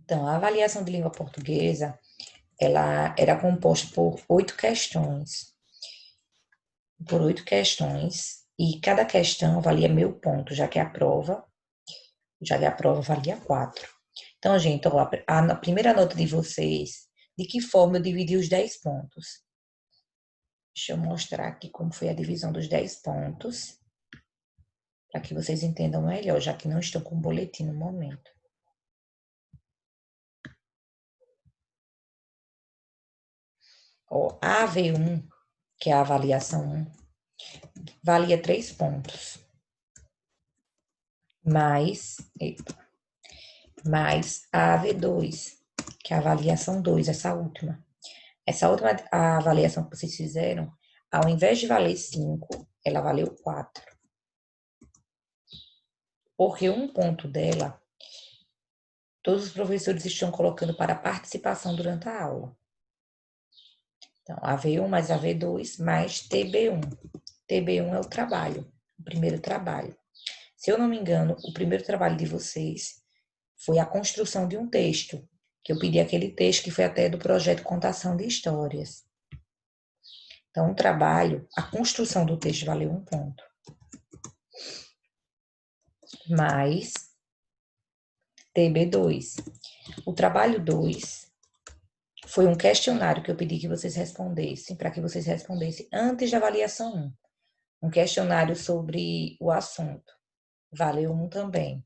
Então, a avaliação de língua portuguesa, ela era composta por 8 questões. E cada questão valia 1.000 pontos, já que a prova valia 4. Então, gente, ó, a primeira nota de vocês, de que forma eu dividi os 10 pontos? Deixa eu mostrar aqui como foi a divisão dos 10 pontos, para que vocês entendam melhor, já que não estou com o boletim no momento. Ó, a AV1, que é a avaliação 1, valia 3 pontos. Mais a AV2, que é a avaliação 2, essa última. Essa última a avaliação que vocês fizeram, ao invés de valer 5, ela valeu 4. Porque um ponto dela, todos os professores estão colocando para participação durante a aula. Então, AV1 mais AV2 mais TB1. TB1 é o trabalho, o primeiro trabalho. Se eu não me engano, o primeiro trabalho de vocês foi a construção de um texto, que eu pedi aquele texto que foi até do projeto Contação de Histórias. Então, o trabalho, a construção do texto valeu 1 ponto. Mais TB2. O trabalho 2 foi um questionário que eu pedi que vocês respondessem, para que vocês respondessem antes da avaliação 1. Um questionário sobre o assunto. Valeu 1 também.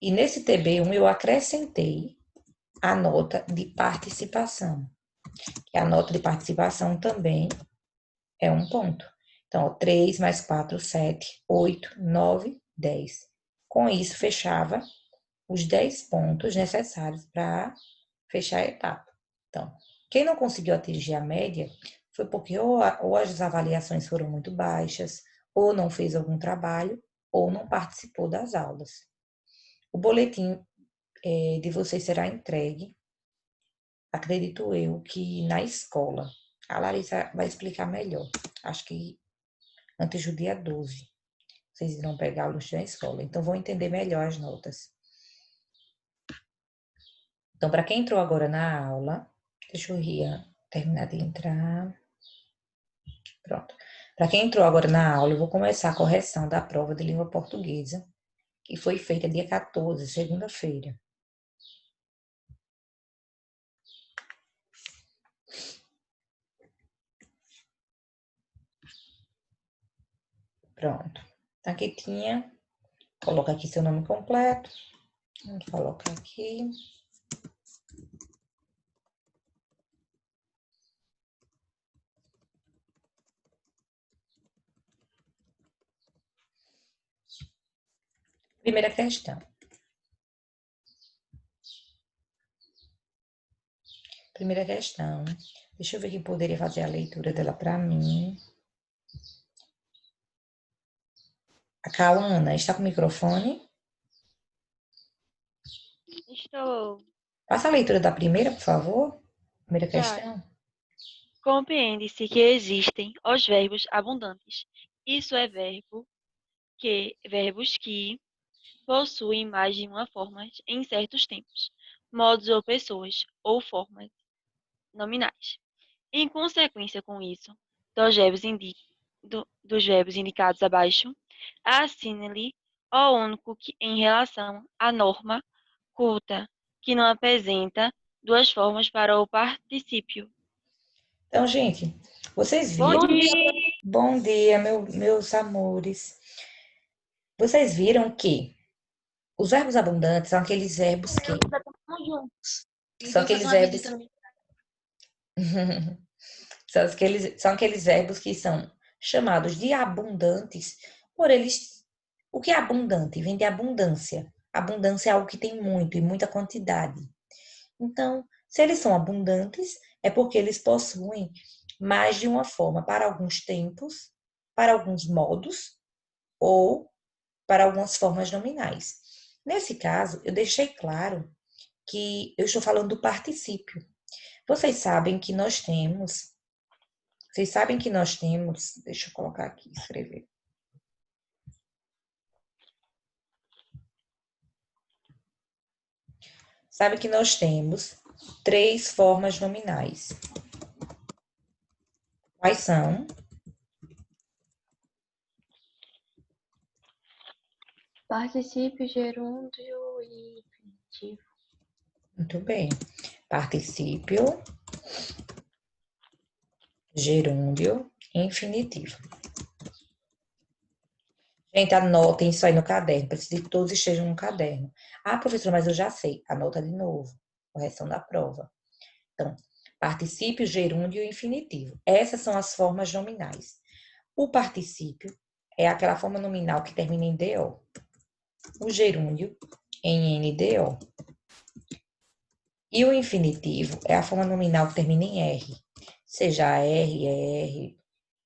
E nesse TB1 eu acrescentei a nota de participação. Que a nota de participação também é 1 ponto. Então, ó, 3 mais 4, 7, 8, 9, 10. Com isso, fechava os 10 pontos necessários para fechar a etapa. Então, quem não conseguiu atingir a média foi porque ou as avaliações foram muito baixas, ou não fez algum trabalho, ou não participou das aulas. O boletim de vocês será entregue, acredito eu, que na escola. A Larissa vai explicar melhor. Acho que antes do dia 12. Vocês irão pegar o na escola. Então, vão entender melhor as notas. Então, para quem entrou agora na aula, deixa eu terminar de entrar. Pronto. Para quem entrou agora na aula, eu vou começar a correção da prova de língua portuguesa, que foi feita dia 14, segunda-feira. Pronto. Aqui tinha, coloca aqui seu nome completo. Vamos colocar aqui. Primeira questão. Primeira questão. Deixa eu ver quem poderia fazer a leitura dela para mim. A Cauana, está com o microfone? Estou. Faça a leitura da primeira, por favor. Primeira Tá. questão. Compreende-se que existem os verbos abundantes. Isso é verbos que possuem mais de uma forma em certos tempos, modos ou pessoas, ou formas nominais. Em consequência com isso, dos verbos indicados abaixo, assine-lhe o único que em relação à norma culta, que não apresenta duas formas para o particípio. Então, gente, vocês Bom viram? dia! Bom dia, meus amores. Vocês viram que os verbos abundantes são aqueles verbos que... São aqueles verbos... são aqueles verbos que são chamados de abundantes por eles... O que é abundante? Vem de abundância. Abundância é algo que tem muito e muita quantidade. Então, se eles são abundantes, é porque eles possuem mais de uma forma para alguns tempos, para alguns modos ou para algumas formas nominais. Nesse caso, eu deixei claro que eu estou falando do particípio. Vocês sabem que nós temos, deixa eu colocar aqui, escrever. sabe que nós temos 3 formas nominais. Quais são? Particípio, gerúndio e infinitivo. Muito bem. Particípio, gerúndio e infinitivo. Gente, anotem isso aí no caderno. Preciso que todos estejam no caderno. Ah, professora, mas eu já sei. Anota de novo. Correção da prova. Então, particípio, gerúndio e infinitivo. Essas são as formas nominais. O particípio é aquela forma nominal que termina em DO. O gerúndio em NDO. E o infinitivo é a forma nominal que termina em R. Seja R, ER,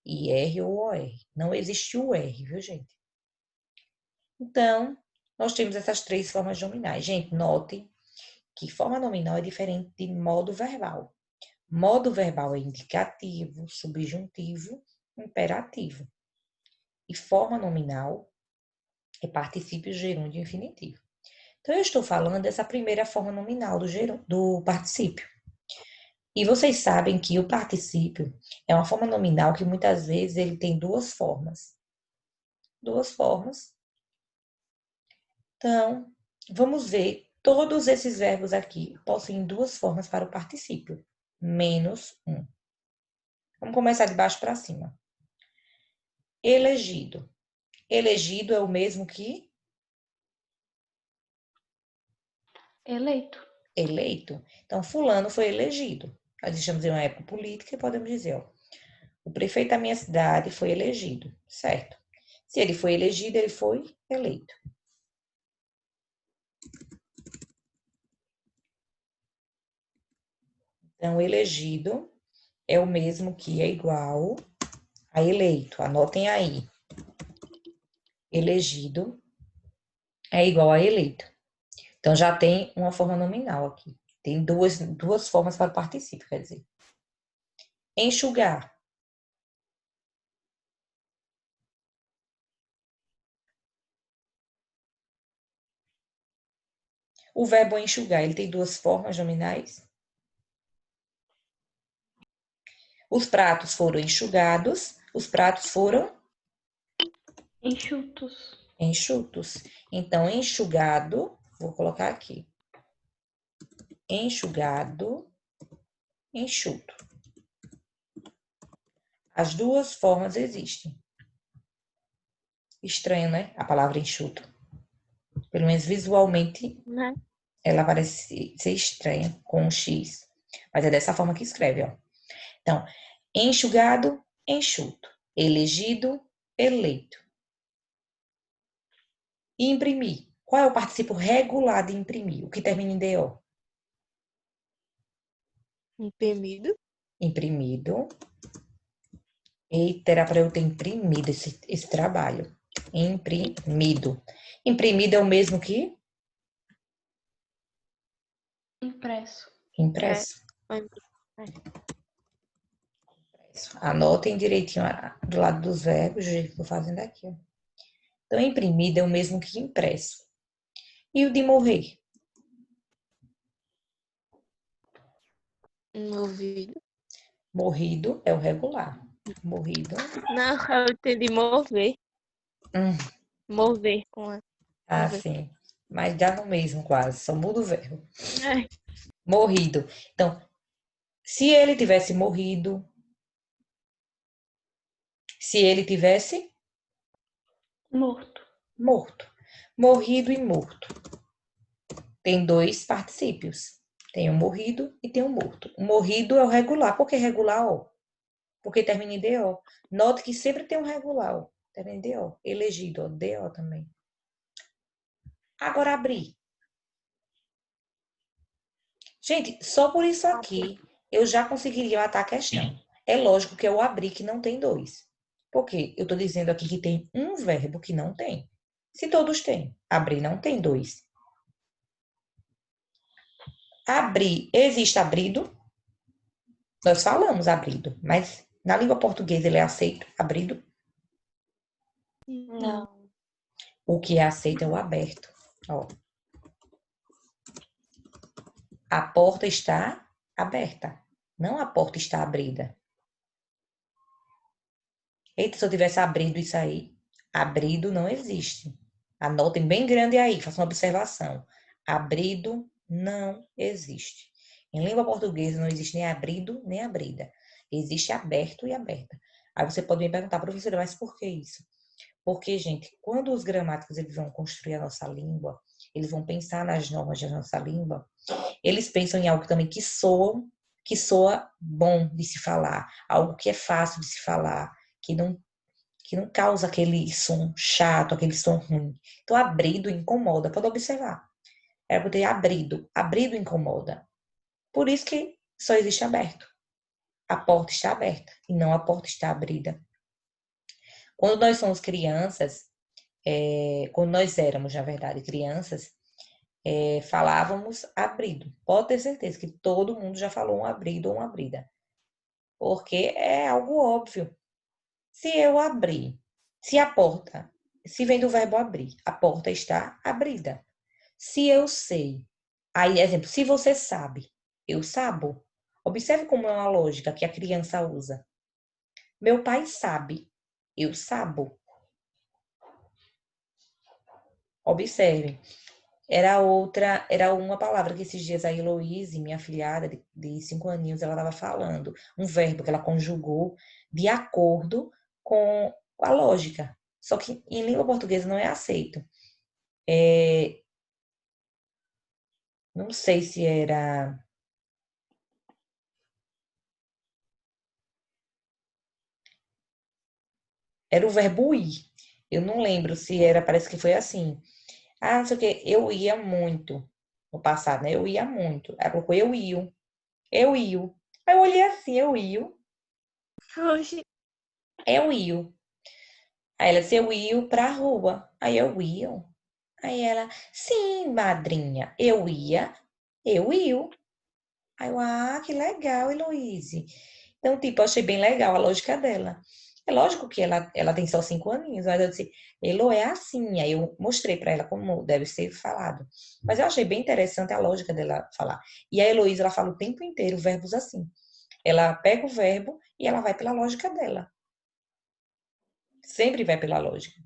IR ou OR. Não existe o R, viu, gente? Então, nós temos essas 3 formas nominais. Gente, notem que forma nominal é diferente de modo verbal. Modo verbal é indicativo, subjuntivo, imperativo. E forma nominal é particípio, gerúndio e infinitivo. Então, eu estou falando dessa primeira forma nominal do particípio. E vocês sabem que o particípio é uma forma nominal que muitas vezes ele tem 2 formas. 2 formas. Então, vamos ver. Todos esses verbos aqui possuem 2 formas para o particípio, menos um. Vamos começar de baixo para cima. Elegido. Elegido é o mesmo que Eleito. eleito. Então, fulano foi elegido. Nós estamos em uma época política e podemos dizer, ó, o prefeito da minha cidade foi elegido, certo? Se ele foi elegido, ele foi eleito. Então, elegido é o mesmo que é igual a eleito. Anotem aí. Elegido é igual a eleito. Então, já tem uma forma nominal aqui. Tem duas formas para o particípio, quer dizer. Enxugar. O verbo enxugar, ele tem 2 formas nominais. Os pratos foram enxugados, os pratos foram Enxutos. enxutos. Então, enxugado, vou colocar aqui. Enxugado, enxuto. As 2 formas existem. Estranho, né? A palavra enxuto. Pelo menos visualmente, Né? ela parece ser estranha, com um X. Mas é dessa forma que escreve, ó. Então, enxugado, enxuto. Elegido, eleito. E imprimir. Qual é o participo regular de imprimir? O que termina em DO? Imprimido. Imprimido. Eita, era para eu ter imprimido esse trabalho. Imprimido. Imprimido é o mesmo que Impresso. impresso. Anotem direitinho do lado dos verbos, do jeito que eu tô fazendo aqui. Ó. Então, imprimido é o mesmo que impresso. E o de morrer? Movido. Morrido é o regular. Morrido. Não, eu entendi mover. Mover com a. Ah, Mover. sim. Mas dá no mesmo quase, só muda o verbo. É. Morrido. Então, se ele tivesse morrido, se ele tivesse Morto. morto. Morrido e morto. Tem 2 particípios. Tem o morrido e tem o morto. O morrido é o regular. Por que regular, ó? Porque termina em DO. Note que sempre tem um regular, ó. Termina em DO. Elegido, ó. DO também. Agora, abrir. Gente, só por isso aqui, eu já conseguiria matar a questão. É lógico que é o abrir que não tem 2. Por quê? Eu estou dizendo aqui que tem um verbo que não tem. Se todos têm, abrir não tem 2. Abrir, existe abrido? Nós falamos abrido, mas na língua portuguesa ele é aceito, abrido? Não. O que é aceito é o aberto. Ó. A porta está aberta, não a porta está abrida. Eita, se eu tivesse abrido isso aí, abrido não existe. Anotem bem grande aí, façam uma observação. Abrido não existe. Em língua portuguesa não existe nem abrido nem abrida. Existe aberto e aberta. Aí você pode me perguntar, professora, mas por que isso? Porque, gente, quando os gramáticos eles vão construir a nossa língua, eles vão pensar nas normas da nossa língua, eles pensam em algo também que soa bom de se falar, algo que é fácil de se falar, que não causa aquele som chato, aquele som ruim. Então, abrido incomoda, pode observar. É porque abrido, abrido incomoda. Por isso que só existe aberto. A porta está aberta e não a porta está abrida. Quando nós somos crianças, quando nós éramos, na verdade, crianças, falávamos abrido. Pode ter certeza que todo mundo já falou um abrido ou uma abrida. Porque é algo óbvio. Se eu abrir, se vem do verbo abrir, a porta está abrida. Se eu sei, aí, exemplo, se você sabe, eu sabo. Observe como é uma lógica que a criança usa. Meu pai sabe, eu sabo. Observe. Era uma palavra que esses dias a Heloíse, minha filhada de 5 aninhos, ela estava falando. Um verbo que ela conjugou de acordo com a lógica. Só que em língua portuguesa não é aceito. Não sei se era. Era o verbo ir. Eu não lembro se era, parece que foi assim. Ah, não sei o quê. Eu ia muito no passado, né? Eu ia muito. Ela colocou eu ia. Eu ia. Aí eu olhei assim, eu ia. Oxi. Eu ia. Aí ela disse, eu ia pra rua. Aí eu ia. Aí ela, sim, madrinha, eu ia, eu ia. Aí eu, que legal, Heloíse. Então, tipo, eu achei bem legal a lógica dela. É lógico que ela tem só 5 aninhos, mas eu disse, Elo, é assim. Aí eu mostrei para ela como deve ser falado. Mas eu achei bem interessante a lógica dela falar. E a Heloísa, ela fala o tempo inteiro verbos assim. Ela pega o verbo e ela vai pela lógica dela. Sempre vai pela lógica.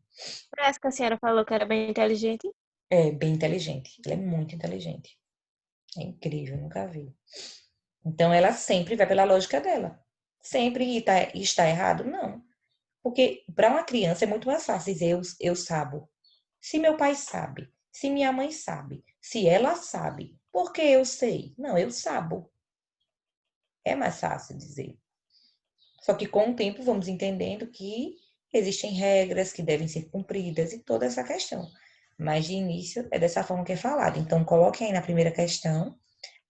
Parece que a senhora falou que era bem inteligente. É bem inteligente. Ela é muito inteligente. É incrível, nunca vi. Então, ela sempre vai pela lógica dela. Sempre está errado? Não. Porque para uma criança é muito mais fácil dizer eu sabo. Se meu pai sabe, se minha mãe sabe, se ela sabe, por que eu sei? Não, eu sabo. É mais fácil dizer. Só que com o tempo vamos entendendo que existem regras que devem ser cumpridas e toda essa questão. Mas de início é dessa forma que é falado. Então, coloquem aí na primeira questão,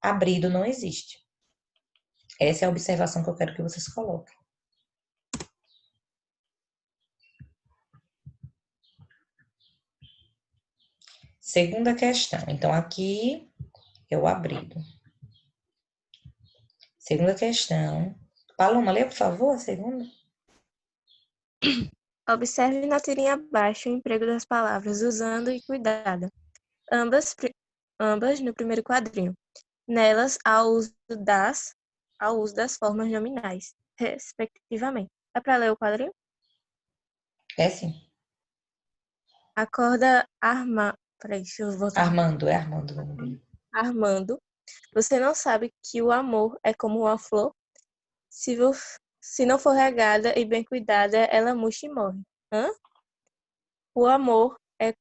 abrido não existe. Essa é a observação que eu quero que vocês coloquem. Segunda questão. Então, aqui é o abrido. Segunda questão. Paloma, lê, por favor, a segunda. Observe na tirinha abaixo o emprego das palavras usando e cuidado. Ambas no primeiro quadrinho. Nelas, ao uso das formas nominais, respectivamente. É para ler o quadrinho? É sim. Acorda Peraí, deixa eu voltar. Armando, é Armando o nome dele. Armando, você não sabe que o amor é como uma flor? Se não for regada e bem cuidada, ela murcha e morre. Hã? O amor é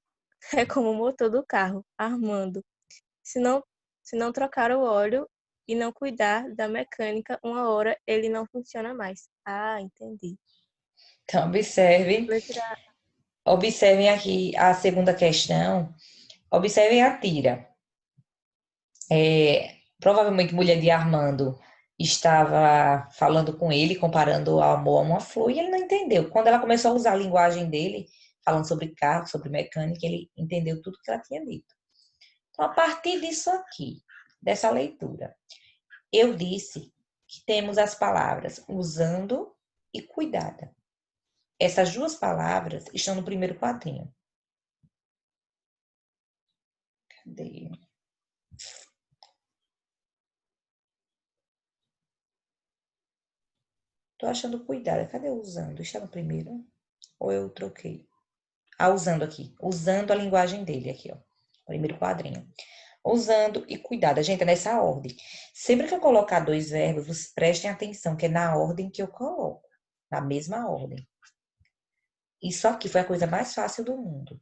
como o motor do carro, Armando. Se não, se não trocar o óleo e não cuidar da mecânica, uma hora ele não funciona mais. Ah, entendi. Então, observem aqui a segunda questão. Observem a tira. Provavelmente, mulher de Armando estava falando com ele, comparando o amor a uma flor, e ele não entendeu. Quando ela começou a usar a linguagem dele, falando sobre carro, sobre mecânica, ele entendeu tudo que ela tinha dito. Então, a partir disso aqui, dessa leitura, eu disse que temos as palavras usando e cuidada. Essas duas palavras estão no primeiro quadrinho. Cadê? achando cuidado. Cadê o usando? Está no primeiro? Ou eu troquei? Ah, usando aqui. Usando a linguagem dele aqui, ó. Primeiro quadrinho. Usando e cuidado. Gente, é nessa ordem. Sempre que eu colocar dois verbos, vocês prestem atenção, que é na ordem que eu coloco. Na mesma ordem. Isso aqui foi a coisa mais fácil do mundo.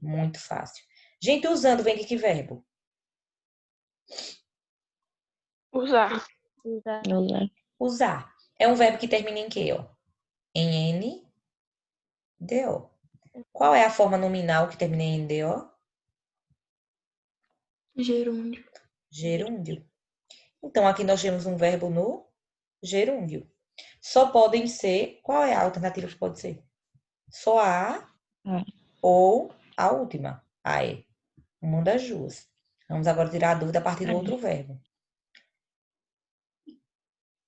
Muito fácil. Gente, usando vem de que verbo? Usar. Usar. Usar. Usar. É um verbo que termina em quê, ó? Em N, D, O. Qual é a forma nominal que termina em D, O? Gerúndio. Gerúndio. Então, aqui nós temos um verbo no gerúndio. Só podem ser... Qual é a alternativa que pode ser? Só a Ah. ou a última. A é. Uma das duas. Vamos agora tirar a dúvida a partir do outro verbo.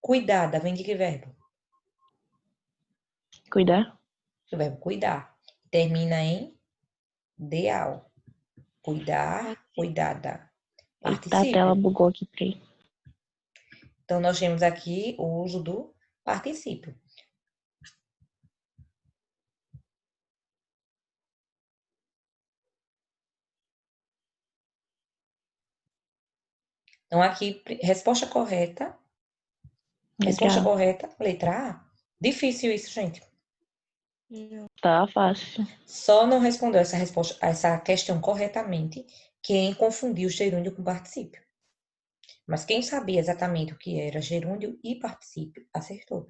Cuidada, vem de que verbo? Cuidar. O verbo cuidar. Termina em deal. Cuidar, cuidada. Eita, a tela Particípio. bugou aqui, peraí. Então, nós temos aqui o uso do particípio. Então, aqui, resposta correta. Resposta Legal. correta, letra A. Difícil isso, gente. Não. Tá fácil. Só não respondeu essa questão corretamente quem confundiu o gerúndio com particípio. Mas quem sabia exatamente o que era gerúndio e particípio, acertou.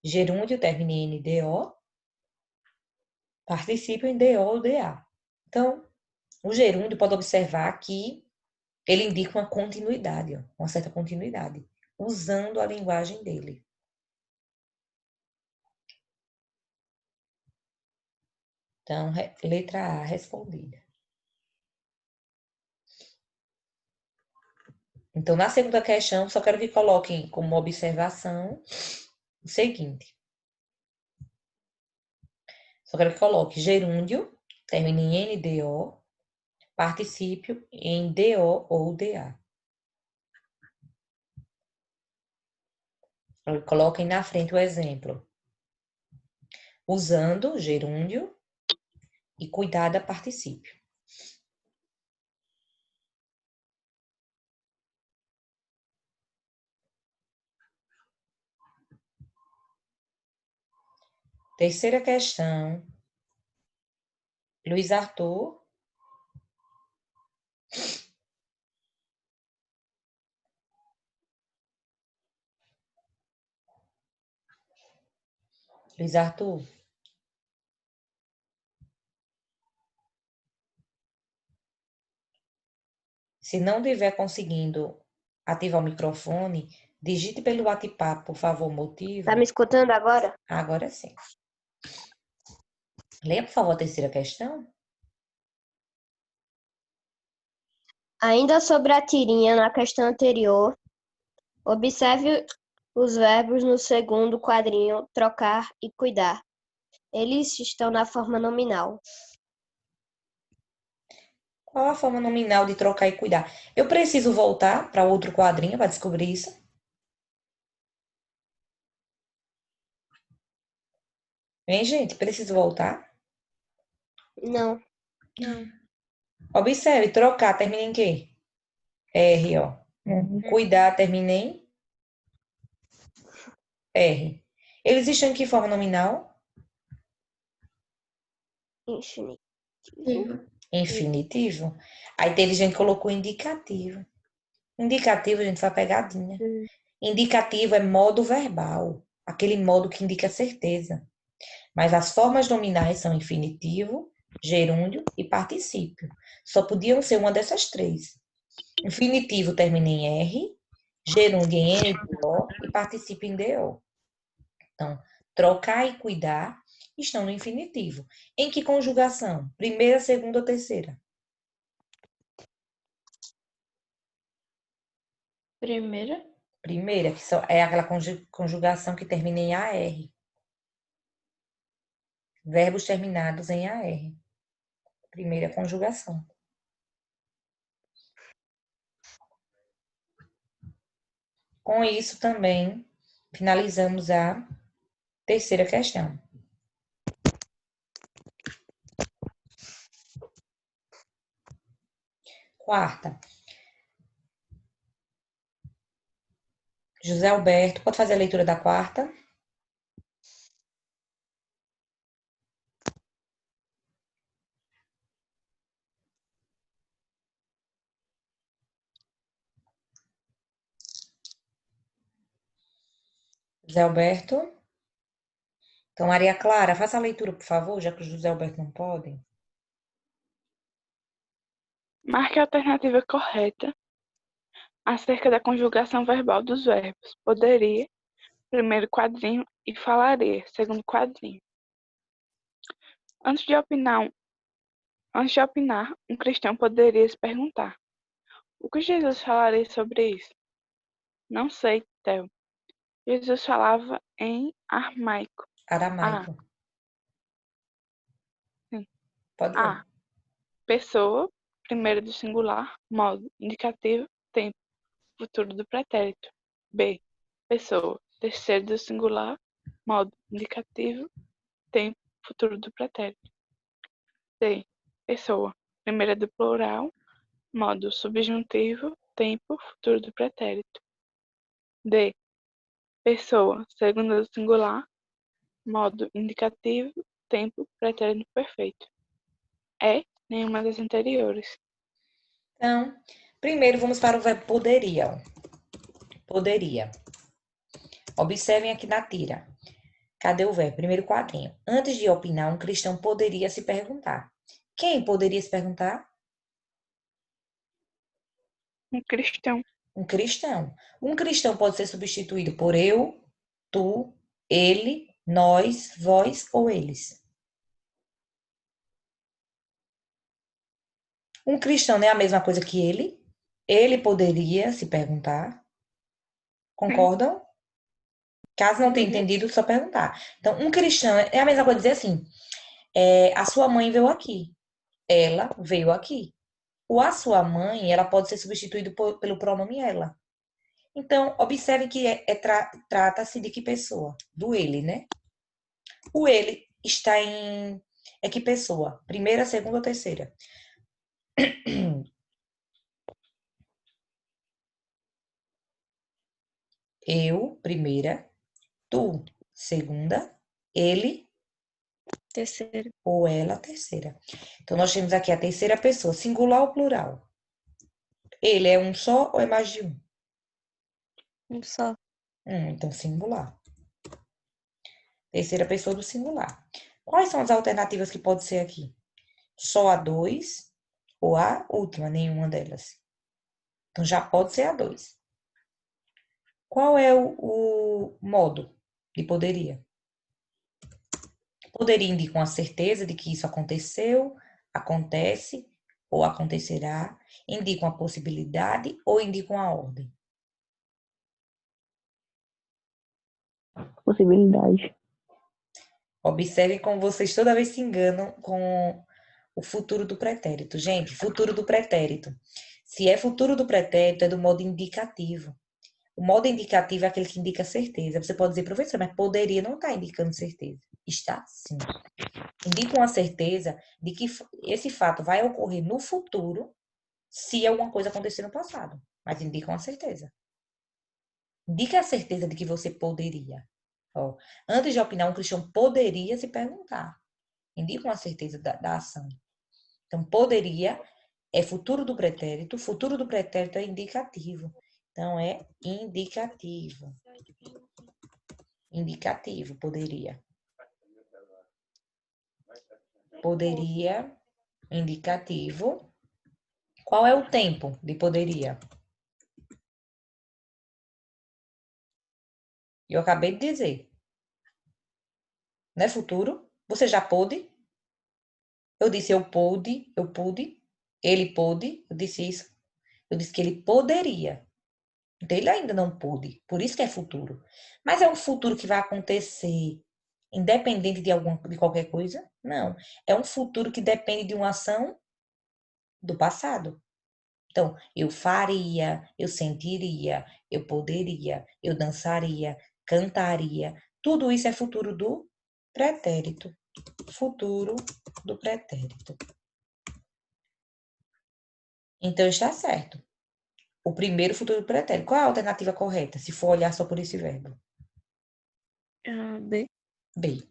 Gerúndio termina em NDO, particípio em DO ou DA. Então, o gerúndio pode observar que ele indica uma continuidade, ó, uma certa continuidade, usando a linguagem dele. Então, letra A respondida. Então, na segunda questão, só quero que coloquem como observação o seguinte. Só quero que coloque gerúndio, termina em NDO, particípio em DO ou DA. Coloquem na frente o exemplo. Usando gerúndio e cuidada particípio. Terceira questão. Luiz Arthur. Luiz Arthur. Se não estiver conseguindo ativar o microfone, digite pelo WhatsApp, por favor, motivo. Tá me escutando agora? Agora sim. Leia, por favor, a terceira questão. Ainda sobre a tirinha na questão anterior, observe os verbos no segundo quadrinho trocar e cuidar. Eles estão na forma nominal. Qual a forma nominal de trocar e cuidar? Eu preciso voltar para outro quadrinho para descobrir isso? Hein, gente? Preciso voltar? Não. Observe, trocar termina em quê? R, ó. Cuidar termina em R. Eles estão em que forma nominal? Infinitivo. Infinitivo. Aí teve gente que colocou indicativo. Indicativo, a gente faz pegadinha. Indicativo é modo verbal. Aquele modo que indica certeza. Mas as formas nominais são infinitivo, gerúndio e particípio. Só podiam ser uma dessas três. Infinitivo termina em R, gerúndio em NDO e particípio em DO. Então, trocar e cuidar estão no infinitivo. Em que conjugação? Primeira, segunda ou terceira? Primeira. Primeira, que é aquela conjugação que termina em AR. Verbos terminados em AR. Primeira conjugação. Com isso também finalizamos a Terceira questão. Quarta. José Alberto, pode fazer a leitura da quarta? José Alberto? Então, Maria Clara, faça a leitura, por favor, já que o José Alberto não pode. Marque a alternativa correta acerca da conjugação verbal dos verbos. Poderia, primeiro quadrinho, e falaria, segundo quadrinho. Antes de opinar, um cristão poderia se perguntar: o que Jesus falaria sobre isso? Não sei, Theo. Jesus falava em aramaico. Aramaico. Sim. Pode A. ler. Pessoa, primeiro do singular, modo, indicativo, tempo, futuro do pretérito. B. Pessoa, terceiro do singular, modo, indicativo, tempo, futuro do pretérito. C. Pessoa, primeira do plural, modo subjuntivo, tempo, futuro do pretérito. D. Pessoa, segunda do singular, modo indicativo, tempo, pretérito perfeito. E. Nenhuma das anteriores. Então, primeiro vamos para o verbo poderia. Poderia. Observem aqui na tira. Cadê o verbo? Primeiro quadrinho. Antes de opinar, um cristão poderia se perguntar. Quem poderia se perguntar? Um cristão. Um cristão. Um cristão pode ser substituído por eu, tu, ele, nós, vós ou eles. Um cristão não é a mesma coisa que ele? Ele poderia se perguntar. Concordam? Caso não tenha entendido, só perguntar. Então, um cristão é a mesma coisa dizer assim: a sua mãe veio aqui. Ela veio aqui. O a sua mãe, ela pode ser substituído pelo pronome ela. Então, observe que trata-se de que pessoa? Do ele, né? O ele está em... É que pessoa? Primeira, segunda ou terceira? Eu, primeira. Tu, segunda. Ele Terceiro. ou ela, terceira. Então, nós temos aqui a terceira pessoa, singular ou plural? Ele é um só ou é mais de um? Um só. Então, singular. Terceira pessoa do singular. Quais são as alternativas que pode ser aqui? Só a dois ou a última, nenhuma delas. Então, já pode ser a dois. Qual é o modo de poderia? Poderia indica uma certeza de que isso aconteceu, acontece ou acontecerá, indica uma possibilidade ou indica uma ordem. Possibilidade. Observem como vocês toda vez se enganam com o futuro do pretérito. Gente, futuro do pretérito. Se é futuro do pretérito, é do modo indicativo. O modo indicativo é aquele que indica certeza. Você pode dizer, professor, mas poderia não estar indicando certeza. Está sim. Indica uma certeza de que esse fato vai ocorrer no futuro se alguma coisa acontecer no passado. Mas indica uma certeza. Indica a certeza de que você poderia. Ó, antes de opinar, um cristão poderia se perguntar. Indica uma certeza da ação. Então, poderia é futuro do pretérito é indicativo. Então, é indicativo. Indicativo, poderia. Poderia, indicativo. Qual é o tempo de poderia? Eu acabei de dizer. Não é futuro? Você já pôde? Eu disse eu pude, ele pôde, eu disse isso. Eu disse que ele poderia. Então, ele ainda não pôde. Por isso que é futuro. Mas é um futuro que vai acontecer independente de qualquer coisa? Não. É um futuro que depende de uma ação do passado. Então, eu faria, eu sentiria, eu poderia, eu dançaria, cantaria, Tudo isso é futuro do pretérito. Futuro do pretérito. Então, está certo. O primeiro futuro do pretérito. Qual é a alternativa correta, se for olhar só por esse verbo? B. B.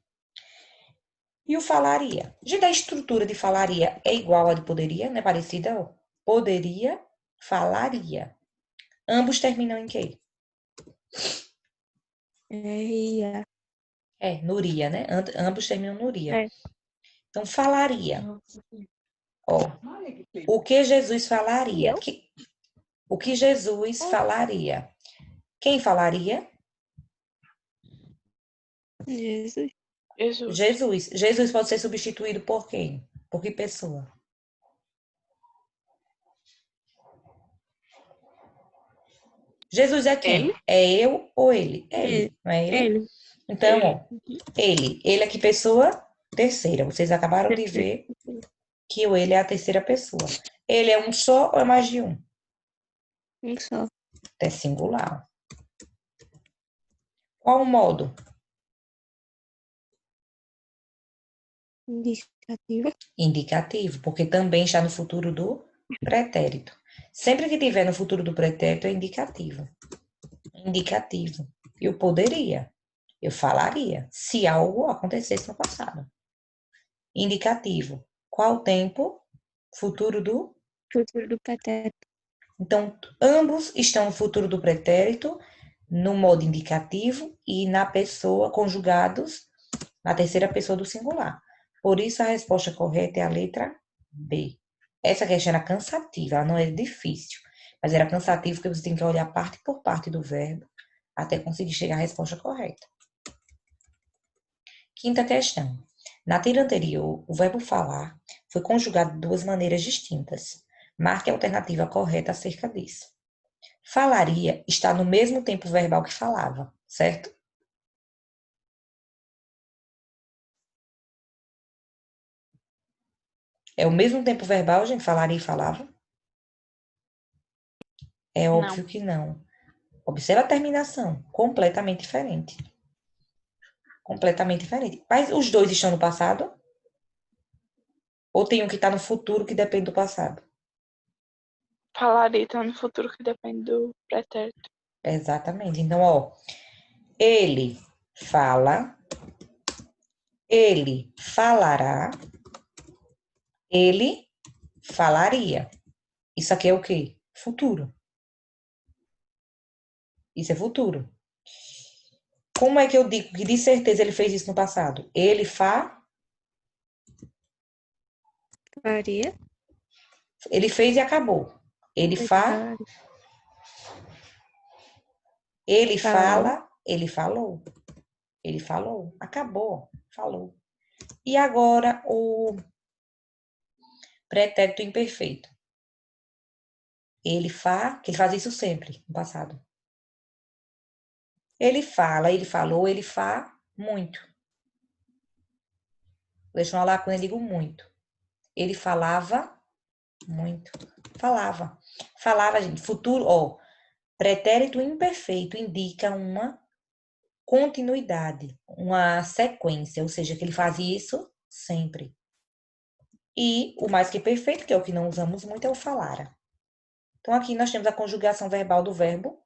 E o falaria? Gente, a estrutura de falaria é igual à de poderia? Não é parecida? Ó? Poderia, falaria. Ambos terminam em quê? R-A. No ria, né? Ambos terminam no ria. É. Então, falaria. Ó, o que Jesus falaria? O que Jesus falaria? Quem falaria? Jesus. Jesus. Jesus pode ser substituído por quem? Por que pessoa? Jesus é quem? Ele? É eu ou ele? Ele, não é ele? Ele. Então, Ele. ó, ele. Ele é que pessoa? Terceira. Vocês acabaram de Terceira. ver que o ele é a terceira pessoa. Ele é um só ou é mais de um? Um só. É singular. Qual o modo? Indicativo. Indicativo, porque também está no futuro do pretérito. Sempre que tiver no futuro do pretérito é indicativo. Indicativo. Eu poderia. Eu falaria. Se algo acontecesse no passado. Indicativo. Qual o tempo? Futuro do. Futuro do pretérito. Então, ambos estão no futuro do pretérito, no modo indicativo e na pessoa, conjugados na terceira pessoa do singular. Por isso, a resposta correta é a letra B. Essa questão era cansativa, ela não é difícil, mas era cansativo porque você tem que olhar parte por parte do verbo até conseguir chegar à resposta correta. Quinta questão. Na tira anterior, o verbo falar foi conjugado de duas maneiras distintas. Marque a alternativa correta acerca disso. Falaria está no mesmo tempo verbal que falava, certo? É o mesmo tempo verbal, gente? Falaria e falava? É óbvio que não. Observa a terminação. Completamente diferente. Completamente diferente. Mas os dois estão no passado? Ou tem um que está no futuro que depende do passado? Falaria então no futuro que depende do pretérito. Exatamente. Então, ó. Ele fala. Ele falará. Ele falaria. Isso aqui é o quê? Futuro. Isso é futuro. Como é que eu digo que de certeza ele fez isso no passado? Ele Faria. Ele fez e acabou. Ele fala, ele falou. Ele falou, acabou, falou. E agora o pretérito imperfeito. Que ele faz isso sempre no passado. Ele fala, ele falou, ele muito. Deixa uma lacuna, eu digo muito. Ele falava muito. Falava. Falava, gente, futuro, ó. Pretérito imperfeito indica uma continuidade, uma sequência, ou seja, que ele faz isso sempre. E o mais que perfeito, que é o que não usamos muito, é o falara. Então, aqui nós temos a conjugação verbal do verbo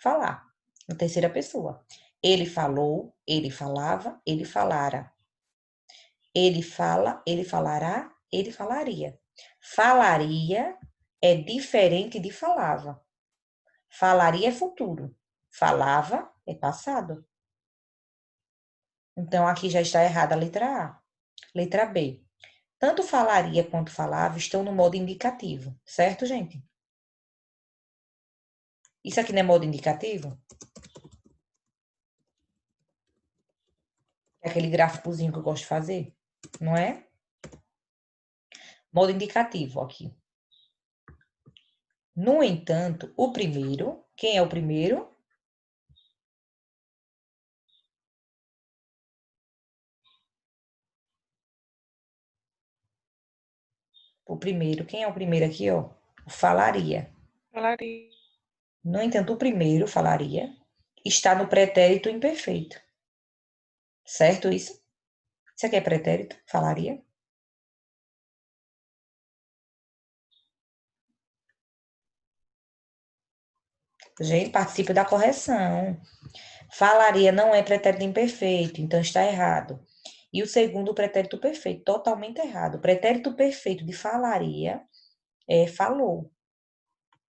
falar, na terceira pessoa. Ele falou, ele falava, ele falara. Ele fala, ele falará, ele falaria. Falaria é diferente de falava. Falaria é futuro. Falava é passado. Então, aqui já está errada a letra A. Letra B. Tanto falaria quanto falava estão no modo indicativo, certo, gente? Isso aqui não é modo indicativo? É aquele gráficozinho que eu gosto de fazer, não é? Modo indicativo aqui. No entanto, o primeiro, quem é o primeiro? O primeiro, quem é o primeiro aqui, ó? O falaria. Falaria. No entanto, o primeiro, falaria, está no pretérito imperfeito. Certo isso? Isso aqui é pretérito? Falaria? Gente, participe da correção. Falaria não é pretérito imperfeito, então está errado. E o segundo, o pretérito perfeito, totalmente errado. O pretérito perfeito de falaria é falou.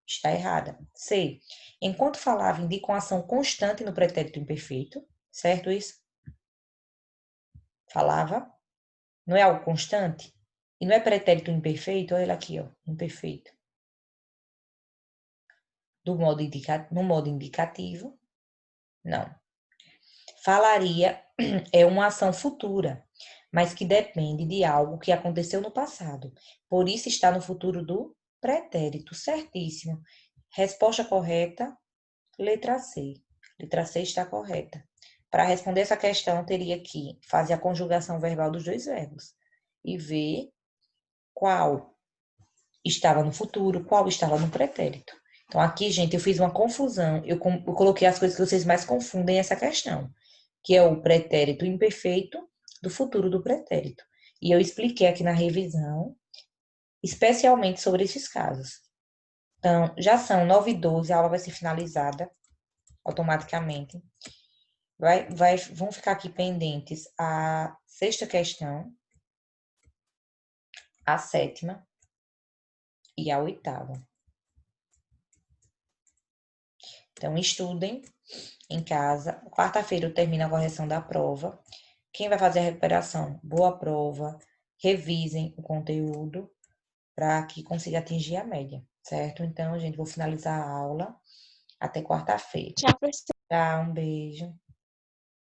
Está errada. C. Enquanto falava, indica uma ação constante no pretérito imperfeito. Certo isso? Falava. Não é algo constante? E não é pretérito imperfeito? Olha ele aqui, ó. Imperfeito. No modo indicativo? Não. Falaria é uma ação futura, mas que depende de algo que aconteceu no passado. Por isso está no futuro do pretérito. Certíssimo. Resposta correta, letra C. Letra C está correta. Para responder essa questão, teria que fazer a conjugação verbal dos dois verbos e ver qual estava no futuro, qual estava no pretérito. Então, aqui, gente, eu fiz uma confusão. Eu coloquei as coisas que vocês mais confundem nessa questão, que é o pretérito imperfeito do futuro do pretérito. E eu expliquei aqui na revisão, especialmente sobre esses casos. Então, já são 9h12, a aula vai ser finalizada automaticamente. Vão ficar aqui pendentes a 6ª questão, a 7ª e a 8ª. Então, estudem em casa. Quarta-feira eu termino a correção da prova. Quem vai fazer a recuperação? Boa prova. Revisem o conteúdo para que consiga atingir a média, certo? Então, gente, vou finalizar a aula. Até quarta-feira. Tchau, professor. Tá, um beijo.